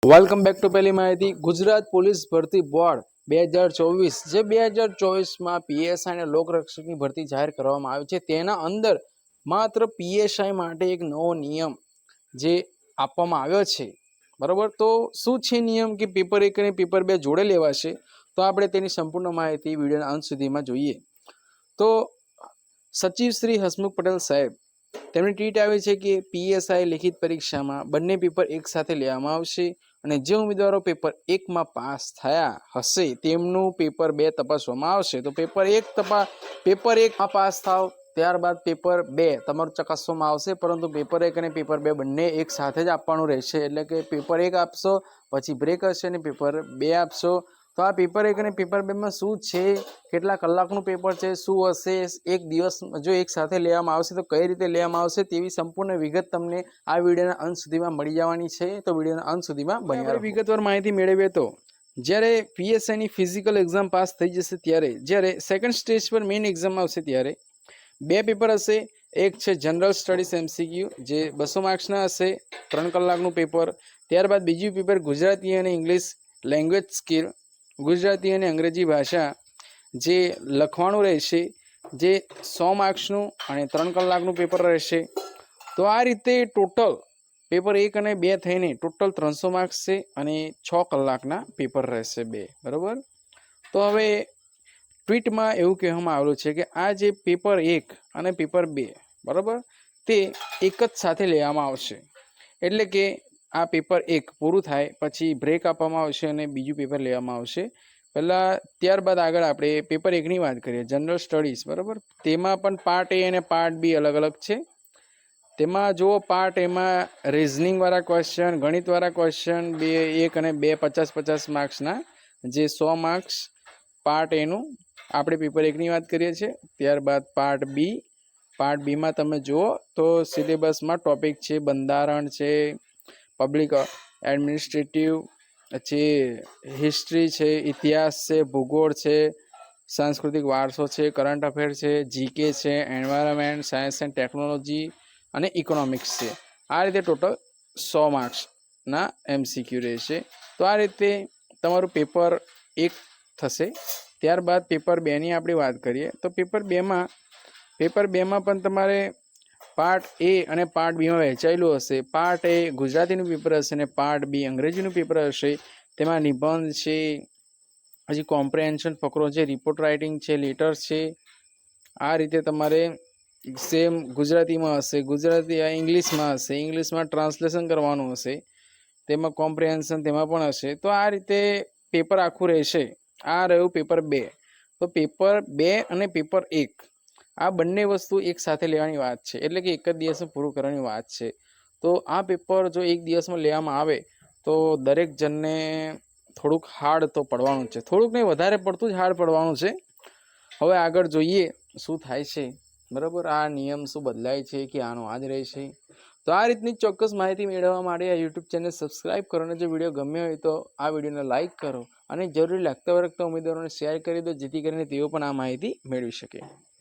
Welcome back to પહેલી માહિતી. Gujarat police ભરતી બોર્ડ 2024 જે 2024માં પીએસઆઈ અને લોકરક્ષકની ભરતી જાહેર કરવામાં આવી છે, તેના અંદર માત્ર પીએસઆઈ માટે એક નવો નિયમ જે આપવામાં આવ્યો છે. બરાબર, તો શું છે નિયમ કે પેપર 1 અને પેપર 2 જોડે લેવાશે? તો આપણે તેની સંપૂર્ણ માહિતી વિડીયોના અંત સુધીમાં જોઈએ. તો સચિવ શ્રી હસમુખ પટેલ સાહેબ તેમની ટ્વીટ આવી છે કે પીએસઆઈ લેખિત પરીક્ષામાં બંને પેપર એક સાથે લેવામાં આવશે અને જે ઉમેદવારો પેપર 1માં પાસ થયા હશે તેમનું પેપર 2 તપાસવામાં આવશે. તો પેપર 1માં પાસ થાવ ત્યારબાદ પેપર 2 તમારું ચકાસવામાં આવશે, પરંતુ પેપર 1 અને પેપર 2 બંને એક સાથે જ આપવાનું રહેશે. એટલે કે પેપર 1 આપશો, પછી બ્રેક હશે અને પેપર 2 આપશો. તો આ પેપર 1 અને પેપર 2માં શું છે, કેટલા કલાકનું પેપર છે, શું હશે, એક દિવસ જો એક સાથે લેવામાં આવશે તો કઈ રીતે લેવામાં આવશે, તેવી સંપૂર્ણ વિગત તમને આ વિડીયોના અંત સુધીમાં મળી જવાની છે. તો વિડીયોના અંત સુધીમાં બન્યા રહો. વિગતવાર માહિતી મેળવીએ તો જ્યારે પીએસઆઈની ફિઝિકલ એક્ઝામ પાસ થઈ જશે ત્યારે, જ્યારે સેકન્ડ સ્ટેજ પર મેઇન એક્ઝામ આવશે ત્યારે 2 પેપર હશે. એક છે જનરલ સ્ટડીઝ MCQ જે 200 માર્ક્સના હશે, 3 કલાકનું પેપર. ત્યારબાદ બીજું પેપર ગુજરાતી અને ઇંગ્લિશ લેંગ્વેજ સ્કિલ, ગુજરાતી અને અંગ્રેજી ભાષા જે લખવાનું રહેશે, જે 100 માર્ક્સનું અને 3 કલાકનું પેપર રહેશે. તો આ રીતે ટોટલ પેપર 1 અને 2 થઈને ટોટલ 300 માર્ક્સ છે અને 6 કલાકના પેપર રહેશે 2. બરાબર, તો હવે ટ્વીટમાં એવું કહેવામાં આવેલું છે કે આ જે પેપર 1 અને પેપર 2 બરાબર તે એક જ સાથે લેવામાં આવશે. એટલે કે આ પેપર 1 પૂરું થાય પછી બ્રેક આપવામાં આવશે અને બીજું પેપર લેવામાં આવશે ત્યારબાદ આગળ આપણે પેપર 1ની વાત કરીએ, જનરલ સ્ટડીઝ. બરાબર, તેમાં પણ પાર્ટ A અને પાર્ટ B અલગ અલગ છે. તેમાં જુઓ, પાર્ટ એમાં રિઝનિંગવાળા ક્વેશ્ચન, ગણિતવાળા ક્વેશ્ચન 1 અને 2 50-50 માર્ક્સના, જે 100 માર્ક્સ પાર્ટ એનું આપણે પેપર 1ની વાત કરીએ છીએ. ત્યારબાદ પાર્ટ બીમાં તમે જુઓ તો સિલેબસમાં ટોપિક છે બંધારણ છે, પબ્લિક એડમિનિસ્ટ્રેટિવ પછી હિસ્ટ્રી છે, ઇતિહાસ છે, ભૂગોળ છે, સાંસ્કૃતિક વારસો છે, કરંટ અફેર છે, જીકે છે, એન્વાયરમેન્ટ, સાયન્સ એન્ડ ટેકનોલોજી અને ઇકોનોમિક્સ છે. આ રીતે ટોટલ 100 માર્ક્સના MCQ રહેશે. તો આ રીતે તમારું પેપર 1 થશે. ત્યારબાદ પેપર 2ની આપણે વાત કરીએ તો પેપર 2માં પણ તમારે પાર્ટ A અને પાર્ટ Bમાં વહેંચાયેલું હશે. પાર્ટ A ગુજરાતીનું પેપર હશે અને પાર્ટ B અંગ્રેજીનું પેપર હશે. તેમાં નિબંધ છે, પછી કોમ્પ્રિહેન્શન ફકરો છે, રિપોર્ટ રાઇટિંગ છે, લેટર્સ છે. આ રીતે તમારે સેમ ગુજરાતીમાં હશે, ગુજરાતી ઇંગ્લિશમાં હશે, ઇંગ્લિશમાં ટ્રાન્સલેશન કરવાનું હશે, તેમાં કોમ્પ્રિહેન્શન તેમાં પણ હશે. તો આ રીતે પેપર આખું રહેશે. આ રહ્યું પેપર 2. તો પેપર 2 અને પેપર 1 આ બંને વસ્તુ એક સાથે લેવાની વાત છે, એટલે કે એક જ દિવસમાં પૂરું કરવાની વાત છે. તો આ પેપર જો એક દિવસમાં લેવામાં આવે તો દરેક જણને થોડુંક હાર્ડ તો પડવાનું છે, થોડુંક નહીં વધારે પડતું જ હાર્ડ પડવાનું છે. હવે આગળ જોઈએ શું થાય છે. બરાબર, આ નિયમ શું બદલાય છે કે આનો આ જ રહેશે. તો આ રીતની ચોક્કસ માહિતી મેળવવા માટે આ યુટ્યુબ ચેનલ સબસ્ક્રાઈબ કરો અને જો વિડીયો ગમ્યો હોય તો આ વિડીયોને લાઇક કરો અને જરૂરી લાગતા વળગતા ઉમેદવારોને શેર કરી દો, જેથી કરીને તેઓ પણ આ માહિતી મેળવી શકે.